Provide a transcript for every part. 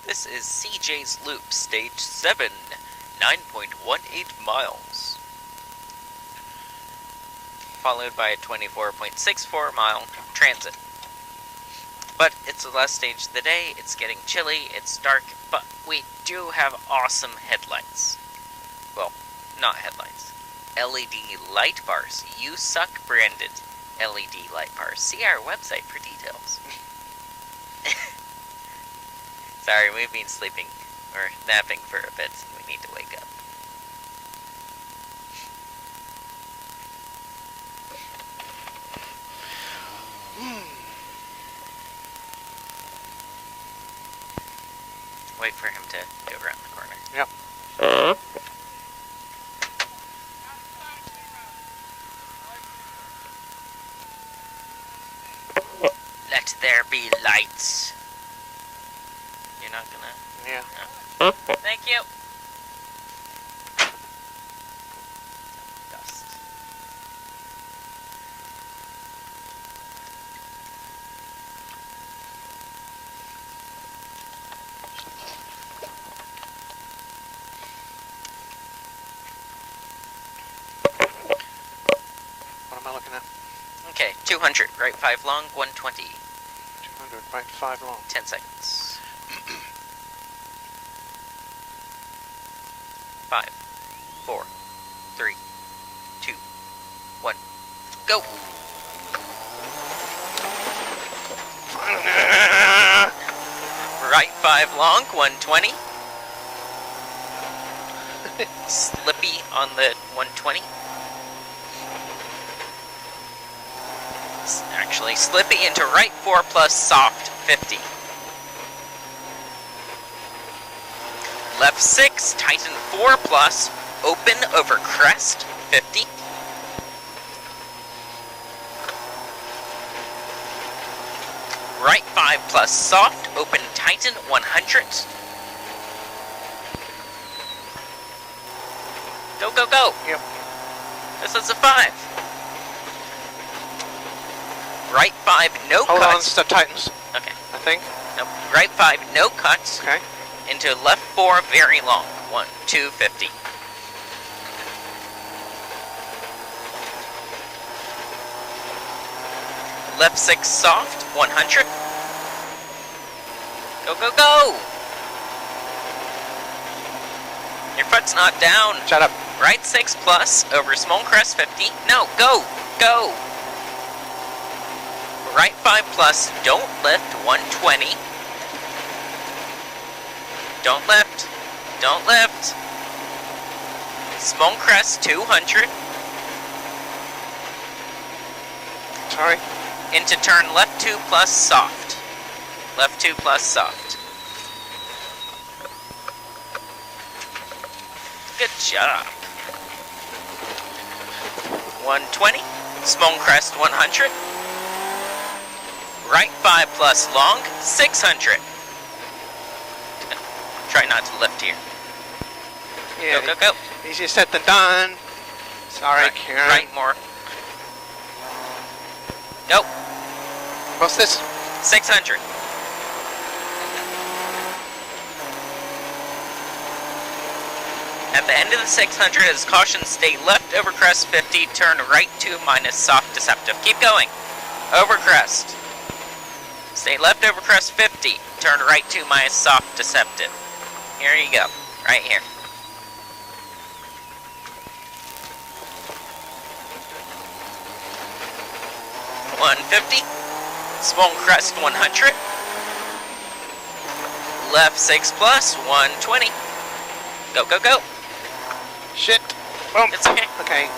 This is CJ's Loop, Stage 7, 9.18 miles. Followed by a 24.64 mile transit. But it's the last stage of the day, it's getting chilly, it's dark, but we do have awesome headlights. Well, not headlights. LED light bars, USUK branded LED light bars. See our website for details. Sorry, we've been sleeping or napping for a bit, and we need to wake up. Wait for him to go around the corner. Yep. Let there be lights. You're not gonna... Yeah. No. Thank you. Dust. What am I looking at? Okay, 200, right 5 long, 120. 200, right 5 long. 10 seconds. 5, 4, 3, 2, 1, go! Right 5 long, 120. Slippy on the 120. Actually, slippy into right 4 plus soft, 50. Left 6, tighten 4 plus, open over crest, 50. Right 5 plus soft, open tighten, 100. Go, go, go. Yep. This is a 5. Right 5, no Hold cuts. on, step tightens, Okay. I think. Nope. Right 5, no cuts. Okay. Into left 4, very long. 1, 2, 50. Left 6, soft, 100. Go, go, go! Your foot's not down. Shut up. Right 6 plus, over small crest, 50. No, go, go! Right 5 plus, don't lift, 120. Don't lift. Don't lift. Small crest, 200. Sorry. Into turn left 2 plus soft. Left 2 plus soft. Good job. 120. Small crest, 100. Right 5 plus long, 600. Try not to lift here. Yeah. Go, go, go. Easier said than done. Sorry, Right, Kieran. right more. Nope. What's this? 600. At the end of the 600, as caution, stay left over crest 50, turn right 2 minus soft deceptive. Keep going. Over crest. Stay left over crest 50, turn right 2 minus soft deceptive. Here you go. Right here. $150. Small crest 100. Left 6 plus 120. Go, go, go. Shit. Boom. It's okay. Okay.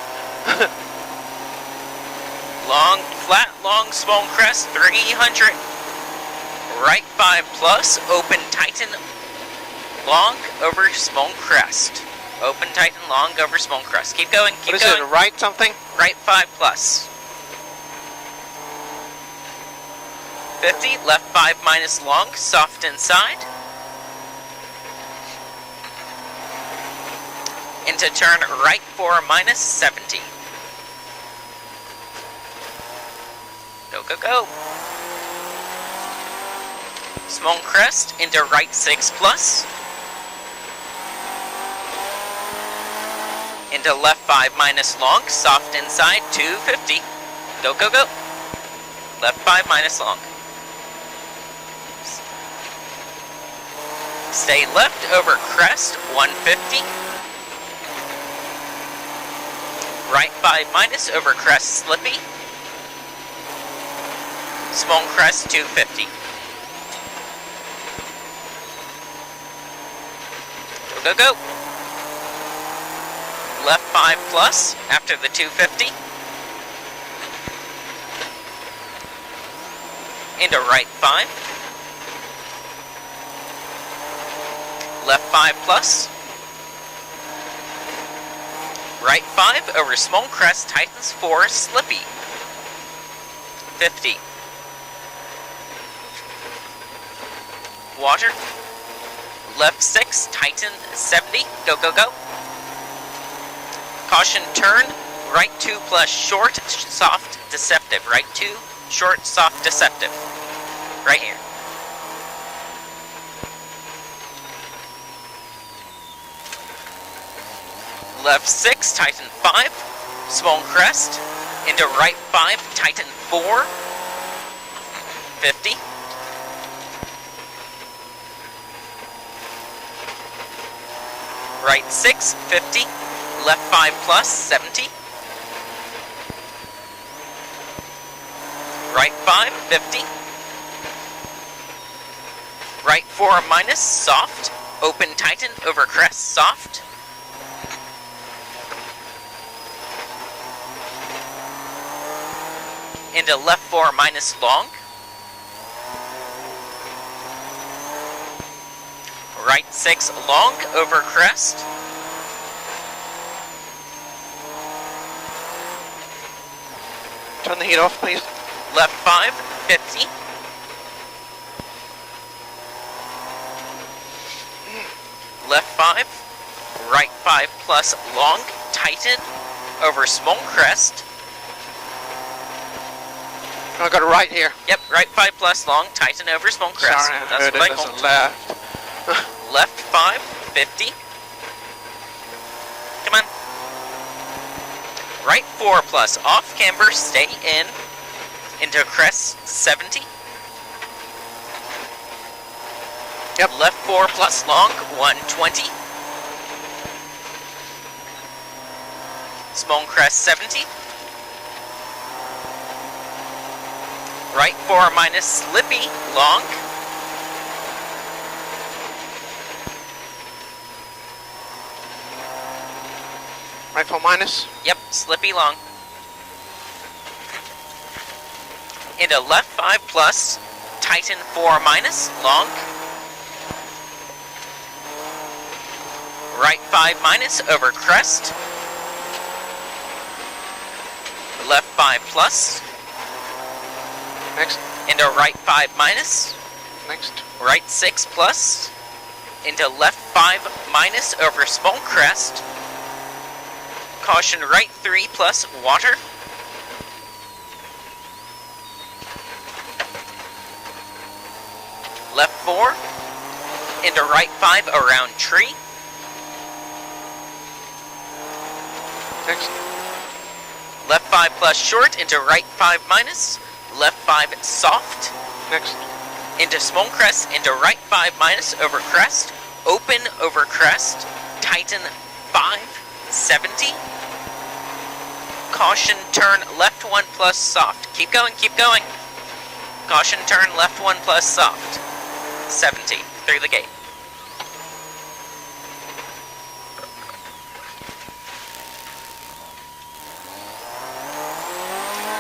Long, flat, long, small crest 300. Right 5 plus, open, tighten, long, over, small crest. Open, tighten, long, over, small crest. Keep going, keep What is going. it, right something? Right 5 plus. 50, left 5 minus long, soft inside. Into turn right 4 minus 70. Go, go, go. Small crest into right 6 plus. Into left 5 minus long, soft inside 250. Go, go, go. Left 5 minus long. Stay left over crest 150. Right 5 minus over crest slippy. Small crest 250. Go, go, go. Left 5 plus after the 250. Into right 5. Left 5 plus. Right 5 over small crest, tightens 4, slippy. 50. Water. Left 6, tighten 70. Go, go, go. Caution turn. Right 2 plus short, soft, deceptive. Right 2, short, soft, deceptive. Right here. Left 6, tighten 5. Small crest. Into right 5, tighten 4. 50. Right 6, 50. Left 5 plus, 70. Right 5, 50. Right 4 minus, soft. Open tighten over crest, soft. Into left 4 minus long. Right 6 long over crest. Turn the heat off, please. Left 5, 50. Left 5. Right 5 plus long. Tighten over small crest. I got it right here. Yep, right 5 plus long. Tighten over small crest. Sorry, I That's heard what it I as called. a left. Left 5, 50. Come on. Right 4 plus off camber, stay in. Into crest 70. Yep. Left 4 plus long, 120. Small crest 70. Right 4 minus slippy, long. Right 4 minus. Yep, slippy long. Into left 5 plus, tighten 4 minus, long. Right 5 minus over crest. Left 5 plus. Next. Into right 5 minus. Next. Right 6 plus. Into left 5 minus over small crest. Caution right 3 plus water. Left 4. Into right 5 around tree. Next. Left 5 plus short into right 5 minus. Left 5 soft. Next. Into small crest into right 5 minus over crest. Open over crest. Tighten 5. 70. Caution turn left 1 plus soft. Keep going, keep going. Caution turn left 1 plus soft. 70. Through the gate.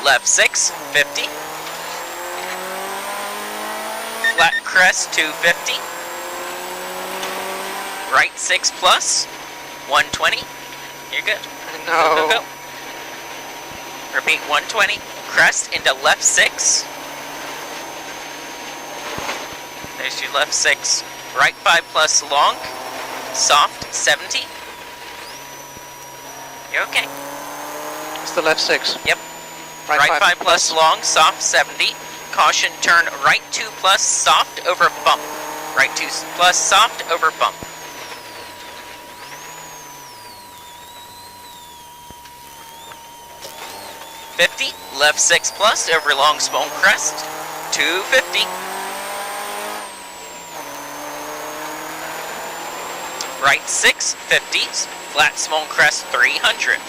Left 6, 50. Flat crest 250. Right 6 plus 120. You're good. No. Go, go, go. Repeat 120. Crest into left 6. There's your left 6. Right 5 plus long. Soft 70. You're okay. It's the left 6. Yep. Right Right 5 plus long, soft 70. Caution, turn right 2 plus soft over bump. Right 2 plus soft over bump. Left 6 plus over long small crest, 250. Right 6, 50, flat small crest 300.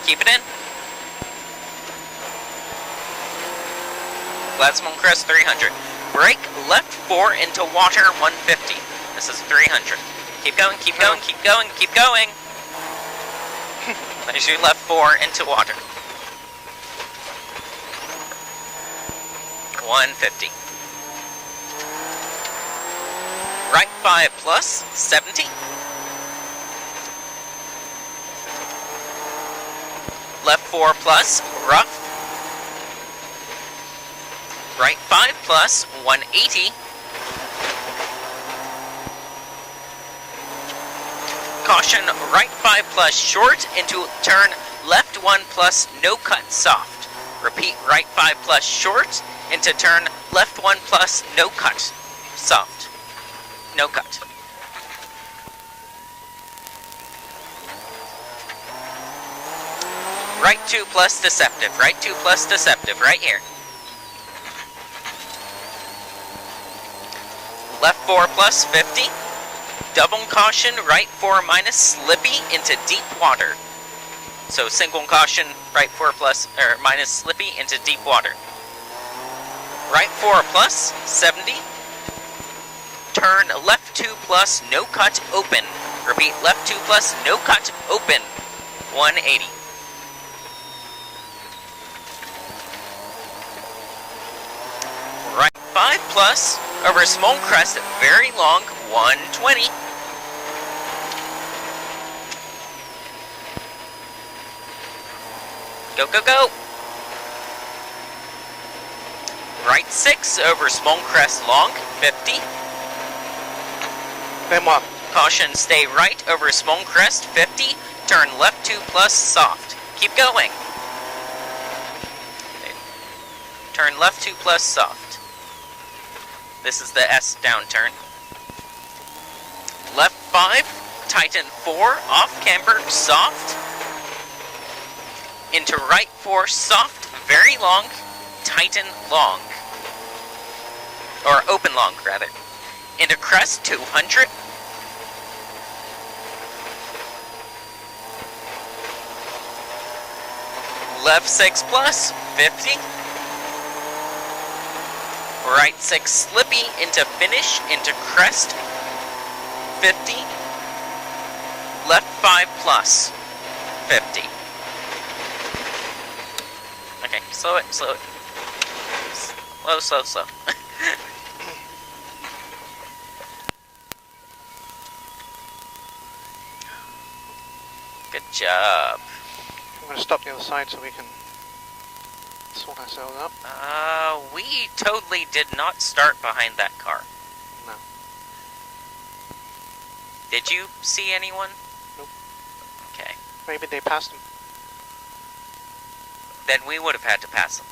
Keep it in. Flat small crest 300. Brake left 4 into water 150. This is 300. Keep going, keep going, keep going, keep going. There's your left 4 into water. 150. Right 5 plus 70. Left 4 plus rough. Right 5 plus 180. Caution, right 5 plus short into turn left 1 plus no cut soft. Repeat, right 5 plus short into turn left 1 plus no cut soft. No cut. Right 2 plus deceptive, right 2 plus deceptive, right here. Left 4 plus 50. Double caution, right 4 minus slippy into deep water. So single caution, right 4 plus, or minus slippy into deep water. Right 4 plus, 70. Turn left 2 plus, no cut, open. Repeat, left 2 plus, no cut, open. 180. Right 5 plus, over small crest, very long, 120. Go, go, go. Right 6 over small crest long, 50. Then what? Caution, stay right over small crest, 50. Turn left 2 plus soft. Keep going. Turn left 2 plus soft. This is the S downturn. Left 5, tighten 4, off camber, soft. Into right 4, soft, very long, tighten long. Or open long, rather. Into crest, 200. Left 6 plus, 50. Right 6 slippy into finish, into crest, 50. Left 5 plus, 50. Okay, slow it, slow it. Slow, slow, slow. Good job. I'm going to stop the other side so we can sort ourselves up. We totally did not start behind that car. No. Did you see anyone? Nope. Okay. Maybe they passed him. Then we would have had to pass him.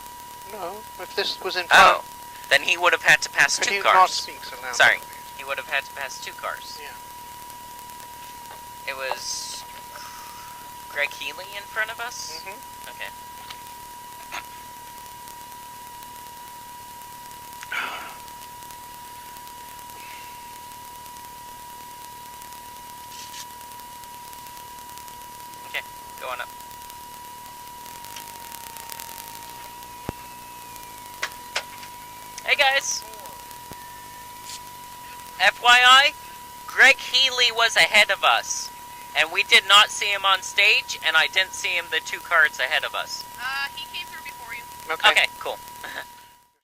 No, if this was in front. Oh, then he would have had to pass Could 2 you cars. not speak so loud? Sorry, he would have had to pass 2 cars. Yeah. It was Greg Healy in front of us? Mm-hmm. Okay. Okay, going up. Hey guys! FYI, Greg Healy was ahead of us. And we did not see him on stage, and I didn't see him the 2 cars ahead of us. He came through before you. Okay. Okay, cool.